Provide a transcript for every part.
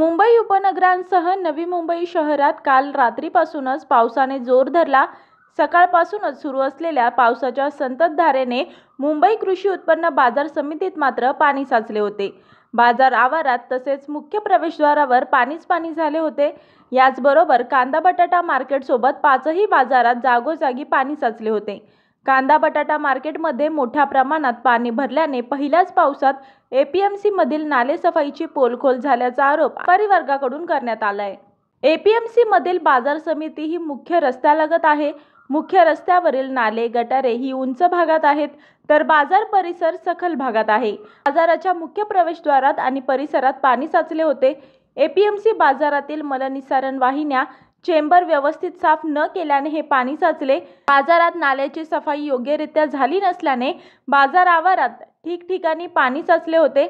मुंबई उपनगरांसह नवी मुंबई शहरात काल रात्रीपासूनच पावसाने जोर धरला। सकाळपासूनच सुरू असलेल्या पावसाच्या संततधारेने मुंबई कृषी उत्पन्न बाजार समितीत मात्र पाणी साचले होते। बाजार आवारात तसेच मुख्य प्रवेशद्वारावर पाणी झाले होते। याचबरोबर कांदा बटाटा मार्केट सोबत पाचही बाजारात जागोजागी पाणी साचले होते। कांदा बटाटा मार्केटमध्ये मोठ्या प्रमाणात पाणी भरल्याने पहिल्याच पावसात एपीएमसी मधील नालेसफाईची पोलखोल झाल्याचा आरोप व्यापारी वर्गाकडून करण्यात आलाय। एपीएमसी मधील बाजार समिती ही मुख्य रस्त्यालगत आहे। मुख्य रस्त्यावरील नाले गटारे ही उंच भागात आहेत, तर बाजार परिसर सखल भागात आहे। बाजाराच्या मुख्य प्रवेशद्वारात आणि परिसरात पाणी साचले होते। एपीएमसी बाजारातील मलनिस्सारण वाहिन्या चेंबर व्यवस्थित साफ न केल्याने हे पाणी साचले। बाजारात नाल्याची सफाई योग्यरित्या झाली नसल्याने बाजार आवारात ठिकठिकाणी पाणी साचले होते।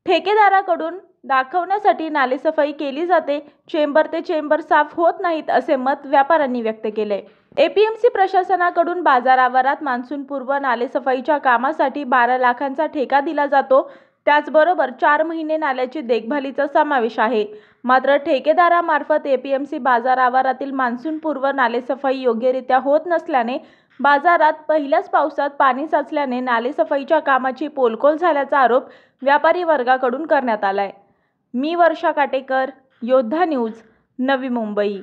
ठेकेदाराकडून दाखवण्यासाठी नालेसफाई केली जाते, चेंबर ते चेंबर साफ होत नाहीत असे मत व्यापाऱ्यांनी व्यक्त केले। एपीएमसी प्रशासनाकडून बाजार आवारात मान्सूनपूर्व नालेसफाईच्या कामासाठी 12 लाखांचा ठेका दिला जातो। त्याचबरोबर 4 महिने नाल्याची देखभालीचा समावेश आहे। मात्र ठेकेदारामार्फत एपीएमसी बाजार आवारातील मान्सूनपूर्व नालेसफाई योग्यरित्या होत नसल्याने बाजारात पहिल्याच पावसात पाणी साचल्याने नालेसफाईच्या कामाची पोलखोल झाल्याचा आरोप व्यापारी वर्गाकडून करण्यात आलाय। मी वर्षा काटेकर, योद्धा न्यूज, नवी मुंबई।